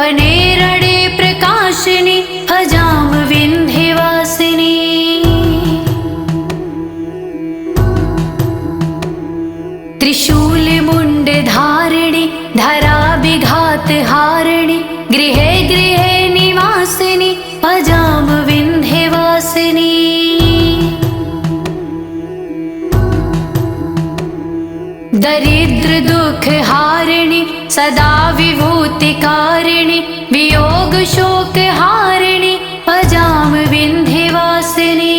पनेरडे प्रकाशिनी भजाम विन्ध्यवासिनी। त्रिशूलमुण्डधारिणि धराभिघातहारिणि गृहे गृहे निवासिनि भजाम विन्ध्यवासिनी। दरिद्र दुःखहारिणि सदा विभूतिकारिणि वियोग शोकहारिणि भजाम विन्ध्यवासिनी।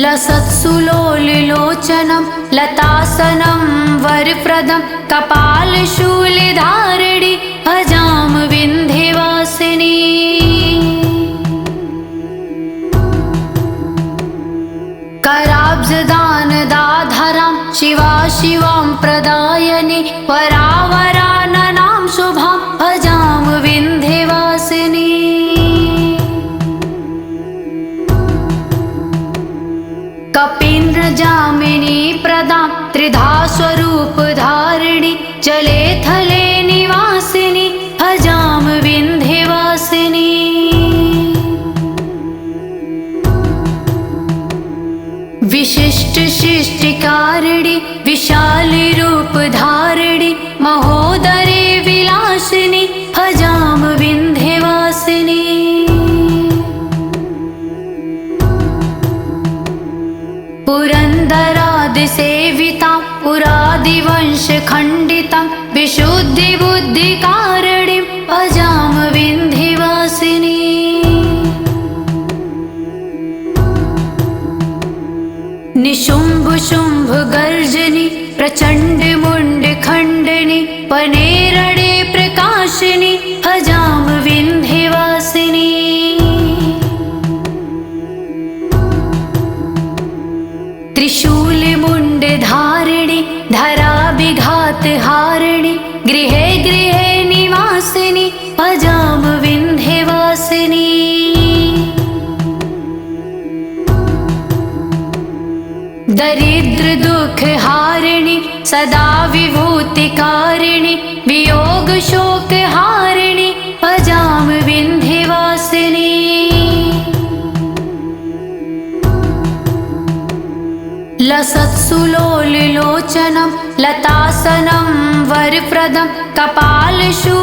लसत्सुलोललोचनं लतासनं वरप्रदं कपालशूलधारिणि भजाम विन्ध्यवासिनी। कराब्जदानदाधरां शिवां प्रदायनि वरावराननां शुभां भजाम विन्ध्यवासिनी। कपीन्द्रजामिनी प्रदां त्रिधा स्वरूपधारिणि जले थले निवासिनि भजाम विन्ध्यवासिनी। विशिष्ट शिष्टिकारिणि विशालरूपधारिणि महोदरे विलासिनि भजाम विन्ध्यवासिनी। पुरन्दरादिसेवितां पुरादिवंशखण्डितां विशुद्धिबुद्धिकारिणीं भजाम विन्ध्यवासिनी। निशुम्भशुम्भगर्जनि प्रचण्डमुण्डखण्डिनि पनेरडे प्रकाशिनि भजाम विन्ध्यवासिनी। त्रिशूलमुण्डधारिणि धराभिघातहारिणि गृहे गृहे निवासिनि भजाम विन्ध्यवासिनी। दरिद्र दुःखहारिणि सदा विभूतिकारिणि वियोग शोकहारिणि भजाम विन्ध्यवासिनी। लसत्सुलोललोचनं लतासनं वरप्रदं कपालशूलधारिणि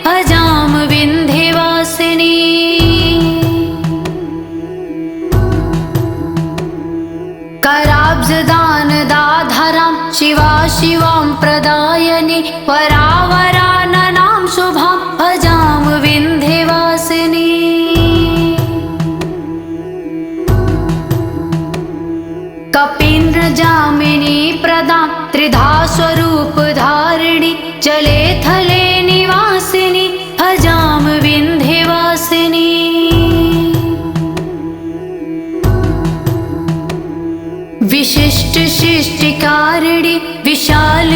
भजाम विन्ध्यवासिनी। कराब्जदानदाधरां शिवां प्रदायनि वरावराननां शुभां भजाम विन्ध्यवासिनी। कपीन्द्रजामिनी प्रदां त्रिधा स्वरूपधारिणि जले थले निवासिनि भजाम विन्ध्यवासिनी। विशिष्ट शिष्टिकारिणि विशालरूपधारिणि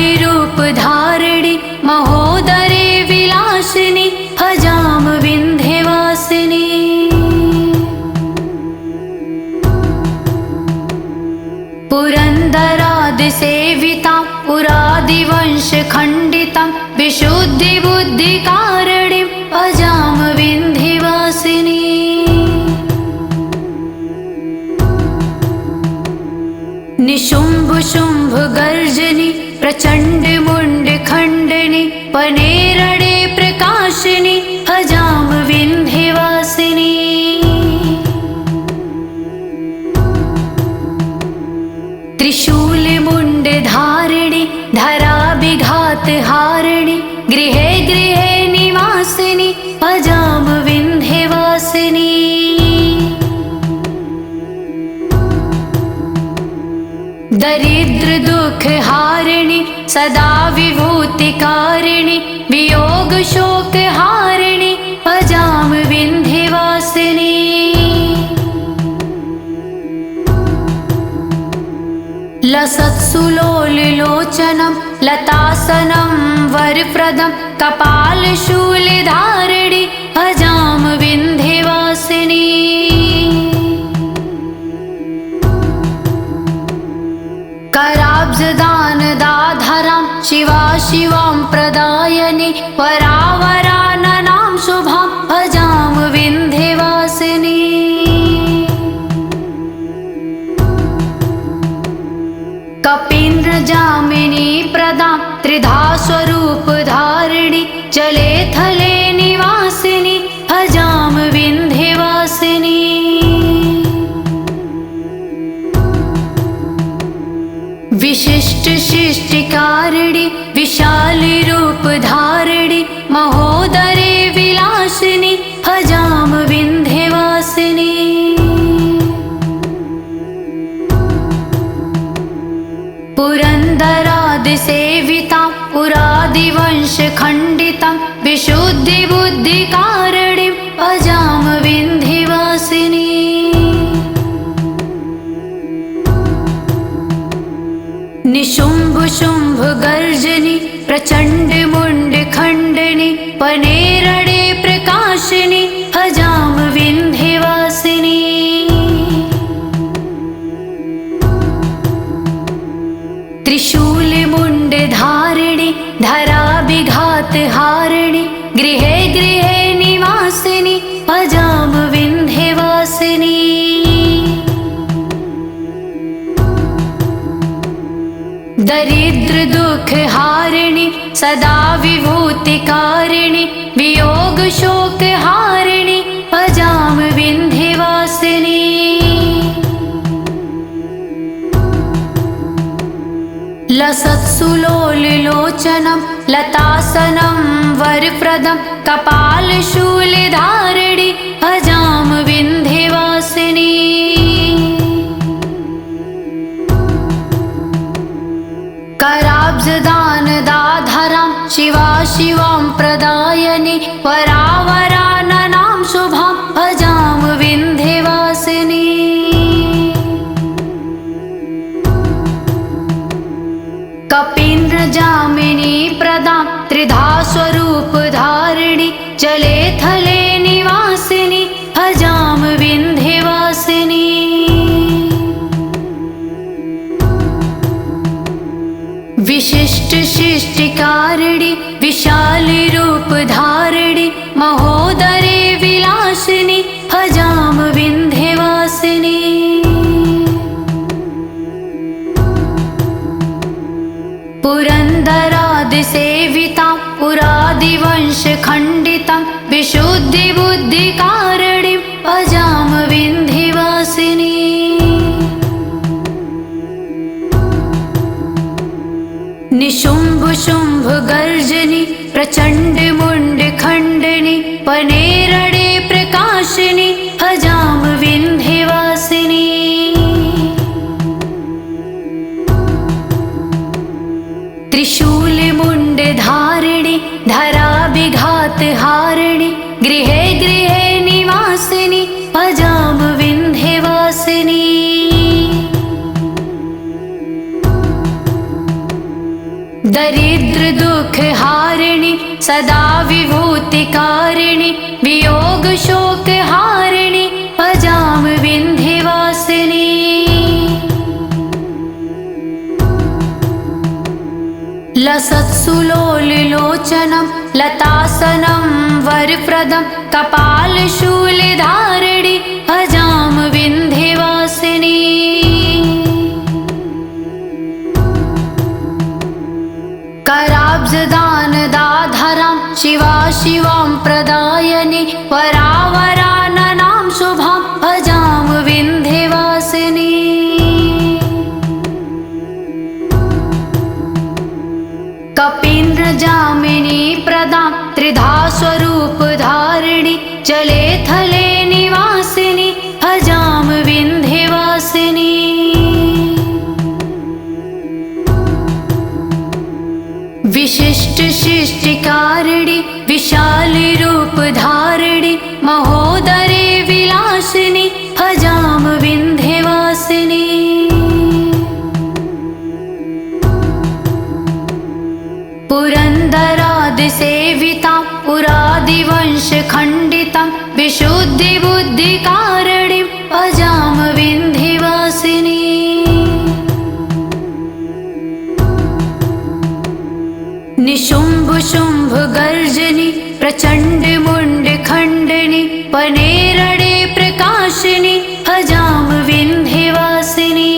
महोदरे विलासिनि भजाम विन्ध्यवासिनी। पुरन्दरादिसेवितां पुरादिवंशखण्डितां विशुद्धिबुद्धिकारिणीं भजाम विन्ध्यवासिनी। निशुम्भशुम्भगर्जनि प्रचण्डमुण्डखण्डिनि पनेरडे प्रकाशिनि भजाम विन्ध्यवासिनी। त्रिशूलमुण्डधारिणि धराभिघातहारिणि गृहे गृहे निवासिनि भजाम विन्ध्यवासिनी। दरिद्र दुःखहारिणि सदा विभूतिकारिणि वियोग शोकहारिणि भजाम विन्ध्यवासिनी। लसत्सुलोललोचनं लतासनं वरप्रदं कपालशूलधारिणि भजाम विन्ध्यवासिनी। कराब्जदानदाधरां वरावराननां शुभां भजाम विन्ध्यवासिनी। कपीन्द्रजामिनी प्रदां त्रिधा स्वरूपधारिणी जले थले निवासिनी भजाम विन्ध्यवासिनी। विशिष्ट शिष्टिकारिणी विशाली रूपधारिणी महोदरे विलासिनी भजाम विन्ध्यवासिनी। पुरन्दरादिसेवितां पुरादिवंशखण्डितां विशुद्धिबुद्धिकारिणीं भजाम विन्ध्यवासिनी। निशुम्भशुम्भगर्जनी प्रचण्डमुण्डखण्डिनी वनेरणे प्रकाशिनी भजाम विन्ध्यवासिनी। त्रिशूलमुण्डधारिणी धराभिघातहारिणी गृहे गृहे निवासिनी भजाम विन्ध्यवासिनी। दरिद्रदुःखहारिणी सदा विभूतिकारिणी वियोगशोकहारिणी भजाम विन्ध्यवासिनी। लसत्सुलोललोचनं लतासनं वरप्रदं कपालशूलधारिणी भजाम विन्ध्यवासिनी। कराब्जदानदाधरां शिवां प्रदायिनी वरावराननां शुभां भजाम विन्ध्यवासिनी। कपीन्द्रजामिनी प्रदां त्रिधा स्वरूपधारिणी जले थले निवासिनी भजाम विन्ध्यवासिनी। विशिष्ट शिष्टिकारिणी विशाली रूपधारिणी महोदरे विलासिनी भजाम विन्ध्यवासिनी। पुरन्दरादिसेवितां पुरादिवंशखण्डितां विशुद्धिबुद्धिकारिणीं भजाम विन्ध्यवासिनी। निशुम्भशुम्भगर्जनी प्रचण्डमुण्डखण्डिनी वनेरणे प्रकाशिनी भजाम विन्ध्यवासिनी। त्रिशूलमुण्डधारिणी धराभिघातहारिणी गृहे गृहे निवासिनी भजाम विन्ध्यवासिनी। दरिद्रदुःखहारिणी सदा विभूतिकारिणी वियोगशोकहारिणी भजाम विन्ध्यवासिनी। लसत्सुलोललोचनं लतासनं वरप्रदं कपालशूलधारिणी भजाम विन्ध्यवासिनी। कराब्जदानदाधरां शिवां प्रदायिनी वरावराननां शुभां भजाम विन्ध्यवासिनी। कपीन्द्रजामिनी प्रदां त्रिधा स्वरूपधारिणी जले थले निवासिनी भजाम विन्ध्यवासिनी। विशिष्ट शिष्टिकारिणी विशाली रूपधारिणी महोदरे विलासिनी भजाम विन्ध्यवासिनी। पुरन्दरादिसेवितां पुरादिवंशखण्डितां विशुद्धिबुद्धिकारिणीं भजाम विन्ध्यवासिनी। निशुम्भ शुम्भ गर्जनी प्रचंड मुंड खंडनी पनेरडे प्रकाशिनी भजाम विंध्यवासिनी।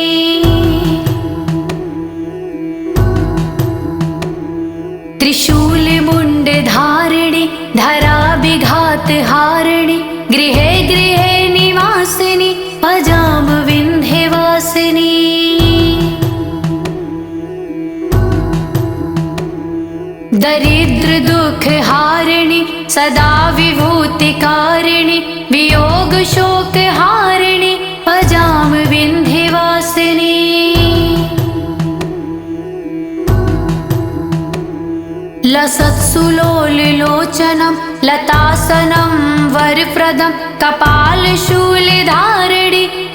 त्रिशूल मुंड धारिणी धरा विघात हारिणी गृहे गृहे निवासिनी भजाम विंध्यवासिनी। दरिद्र दुख हारिणी सदा विभूतिकारिणी वियोग शोक हारिणी भजाम विंध्यवासिनी। लसत्सुलोललोचनं लतासनं वरप्रदं कपालशूलधारिणी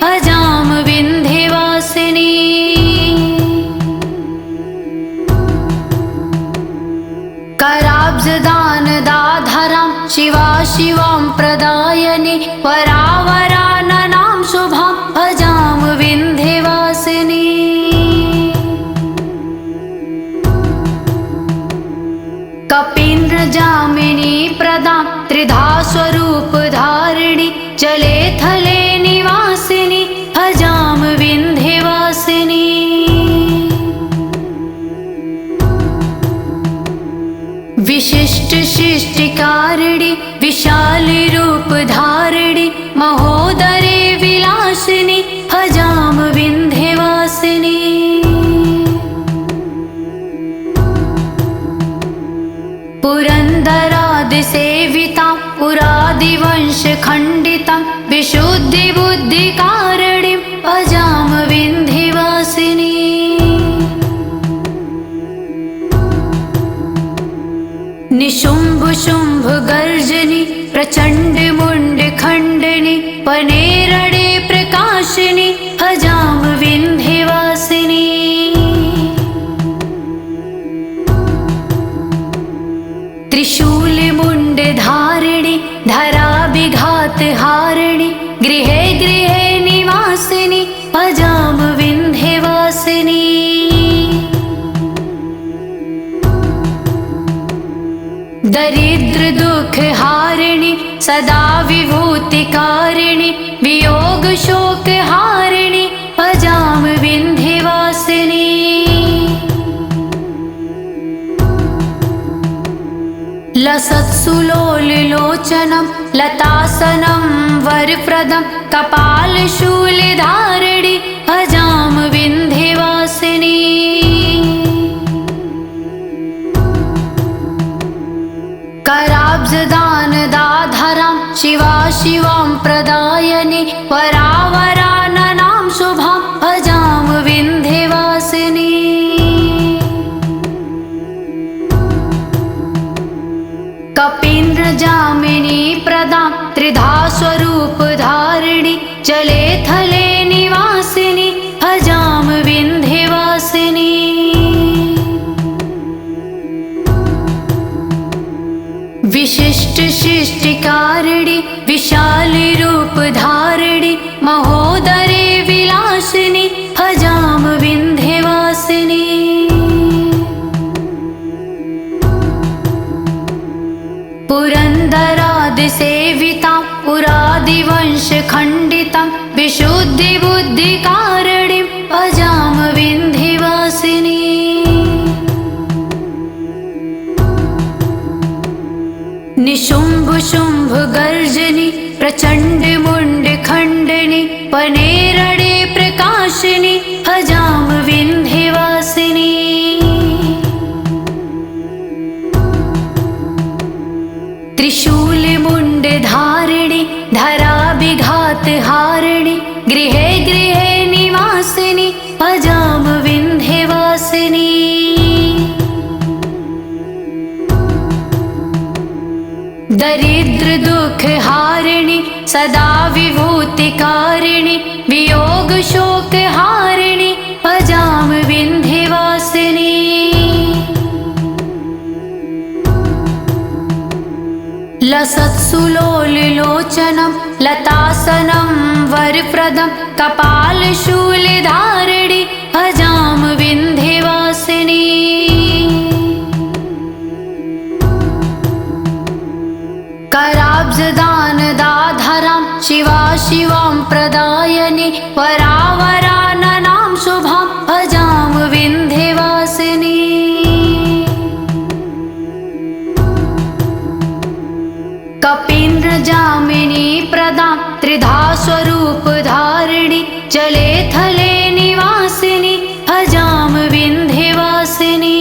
भजाम विंध्यवासिनी। कराब्जदानदाधरां शिवा शिवां प्रदायनि वरावराननां शुभां भजाम विंध्यवासिनी। कपीन्द्रजामिनी प्रदां त्रिधा स्वरूपधारिणी जले थले निवासिनी भजाम विंध्यवासिनी। विशिष्ट शिष्टिकारिणी विशाल रूप धारिणी महोदरे विलासिनी भजाम विंध्यवासिनी। पुरंदरादि सेवितां पुरादिवंश खंडितां विशुद्धि बुद्धिकारिणीं भजाम विंध्यवासिनी। निशुम्भ शुम्भ गर्जनी प्रचंड मुंड खंडनी पनेरडे प्रकाशिनी भजाम विंध्यवासिनी। त्रिशूल मुंड धारिणी धरा विघात हारिणी गृहे गृहे निवासिनी भजाम विंध्यवासिनी। दरिद्र दुख हारिणी सदा विभूतिकारिणी वियोग शोक हारिणी भजाम विंध्यवासिनी। लसत्सुलोललोचनं लतासनं वरप्रदं कपालशूलधारिणी भजाम विंध्यवासिनी। कराब्जदानदाधरां शिवा शिवां प्रदायनि वरावराननां शुभां भजाम विंध्यवासिनी। कपीन्द्रजामिनी प्रदां त्रिधा स्वरूपधारिणी जले थले निवासिनी भजाम विंध्यवासिनी। विशिष्ट शिष्टिकारिणी विशाल रूप धारिणी महोदरे विलासिनी भजाम विंध्यवासिनी। पुरंदरादि सेवितां पुरादिवंश खंडितां विशुद्धि बुद्धिकारिणीं भजाम विंध्यवासिनी। निशुम्भ शुम्भ गर्जनी प्रचंड मुंड खंडनी पनेरडे प्रकाशिनी भजाम विंध्यवासिनी। त्रिशूल मुंड धारिणी धरा विघात हारिणी गृहे गृहे निवासिनी भजाम विंध्यवासिनी। दरिद्र दुख हारिणी सदा विभूतिकारिणी वियोग शोक हारिणी भजाम विंध्यवासिनी। लसत्सुलोललोचनं लतासनं वरप्रदं कपालशूलधारिणी भजाम विंध्यवासिनी। शिवां प्रदायिनी वरावराननां शुभां भजाम विन्ध्यवासिनी। कपीन्द्रजामिनी प्रदां त्रिधा स्वरूपधारिणी जले थले निवासिनी भजाम विन्ध्यवासिनी।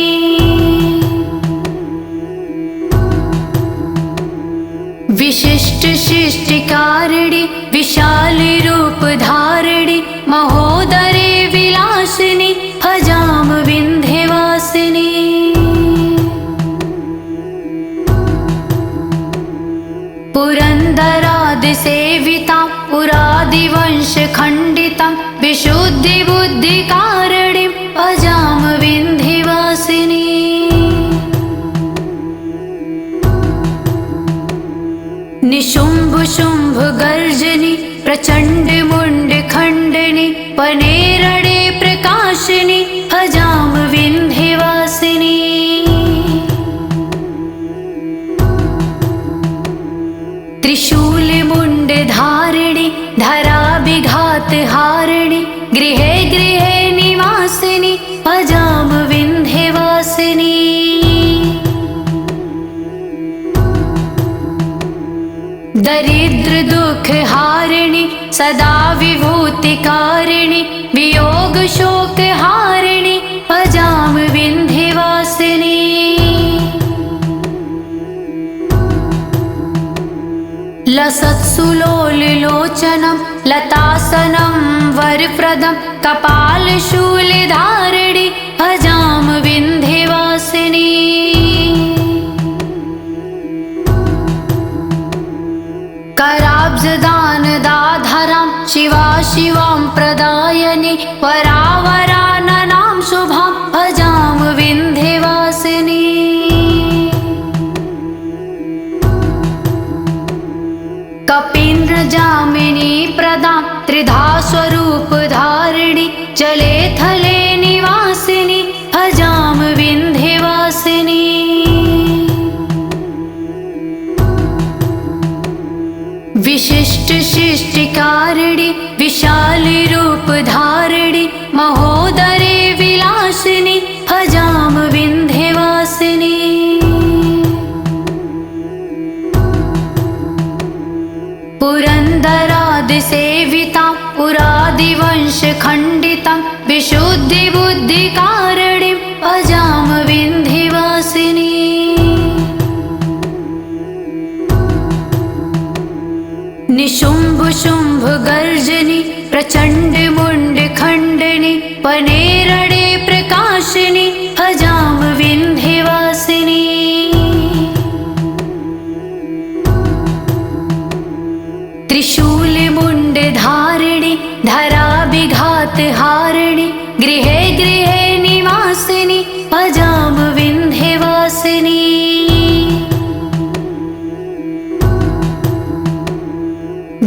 विशिष्ट शिष्टिकारिणी विशाली रूपधारिणी महोदरे विलासिनी भजाम विन्ध्यवासिनी। पुरन्दरादिसेवितां पुरादिवंशखण्डितां विशुद्धिबुद्धिकारिणीं भजाम विन्ध्यवासिनी। निशुम्भशुम्भगर्जनी प्रचण्डमुण्डखण्डिनी पनेरणे प्रकाशिनी भजाम विन्ध्यवासिनी। त्रिशूलमुण्डधारिणी धराभिघातहारिणी गृहे गृहे निवासिनी भजाम विन्ध्यवासिनी। दरिद्र दुख हारिणी सदा विभूतिकारिणी वियोग शोक हारिणी भजाम विन्ध्यवासिनी। लसत्सुलोललोचनं लतासनं वरप्रदं कपालशूलधारिणी भजाम विन्ध्यवासिनी। कराब्जदानदाधरां शिवां प्रदायिनी वरावराननां शुभां भजाम विन्ध्यवासिनी। कपीन्द्रजामिनी प्रदां त्रिधा स्वरूपधारिणी जले थले निवासिनी भजाम विन्ध्यवासिनी। विशिष्ट शिष्टिकारिणी विशाली रूपधारिणी महोदरे विलासिनी भजाम विन्ध्यवासिनी। पुरन्दरादिसेवितां पुरादिवंशखण्डितां विशुद्धिबुद्धिकारिणीं भजाम विन्ध्यवासिनी। निशुम्भशुम्भगर्जनी प्रचण्डमुण्डखण्डिनी पनेरणे प्रकाशिनी भजाम विन्ध्यवासिनी। त्रिशूलमुण्डधारिणी धराभिघातहारिणी गृहे गृहे निवासिनी भजाम विन्ध्यवासिनी।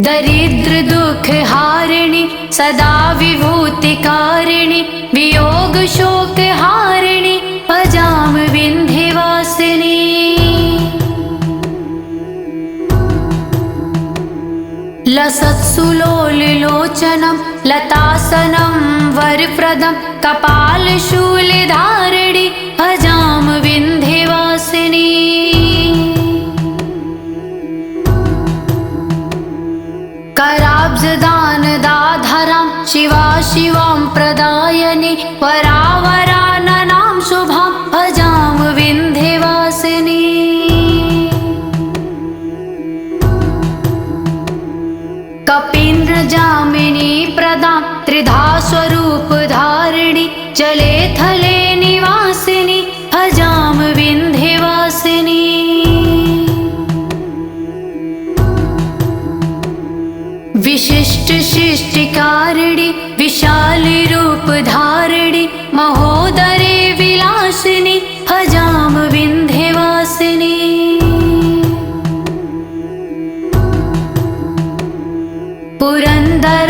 दरिद्र दुख हारिणी सदा विभूतिकारिणी वियोग शोक हारिणी भजाम विन्ध्यवासिनी। लसत्सुलोललोचनं लतासनं वरप्रदं कपालशूलधारिणी भजाम विन्ध्यवासिनी। कराब्जदानदाधरां शिवां प्रदायिनी वरावराननां शुभां भजाम विन्ध्यवासिनी। कपीन्द्रजामिनी प्रदां त्रिधा स्वरूपधारिणी जले थले निवासिनी भजाम विन्ध्यवासिनी। विशिष्ट शिष्टिकारिणी विशाली रूपधारिणी महोदरे विलासिनी भजाम विन्ध्यवासिनी।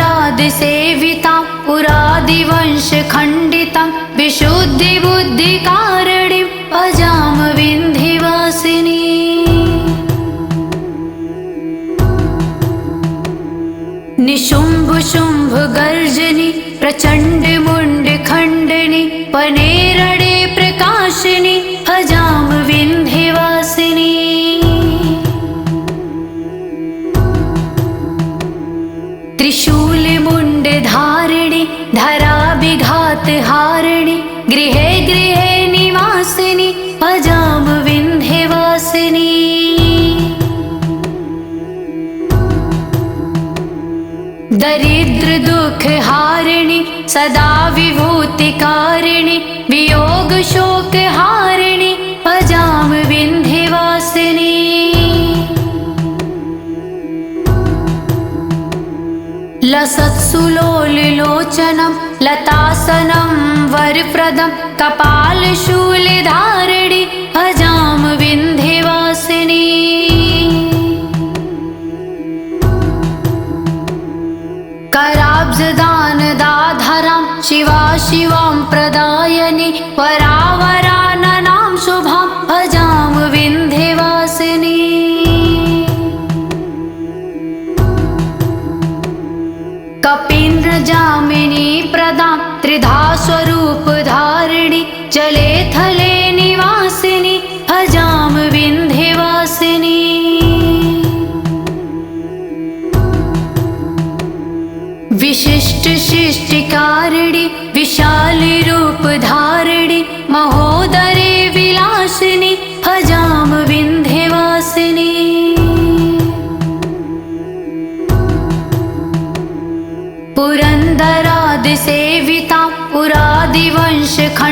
पुरन्दरादिसेवितां पुरादिवंशखण्डितां विशुद्धिबुद्धिकारिणीं भजाम विन्ध्यवासिनी। सदा विभूतिकारिणि वियोगशोकहारिणि भजाम विन्ध्यवासिनी। लसत्सुलोलिलोचनं लतासनं वरप्रदं कपालशूलधारिणि भजाम विन्ध्यवासिनी। कराब्जदानदाधरां शिवां प्रदायनि वरावराननां शुभां भजाम विन्ध्यवासिनी। कपीन्द्रजामिनी प्रदां त्रिधा स्वरूपधारिणि जले थले निवासिनि भजाम विन्ध्यवासिनी। विशिष्ट शिष्टिकारिणि विशाली रूपधारिणि महोदरे विलासिनि भजाम विन्ध्यवासिनी। पुरन्दरादिसेवितां पुरादिवंशखण्डितां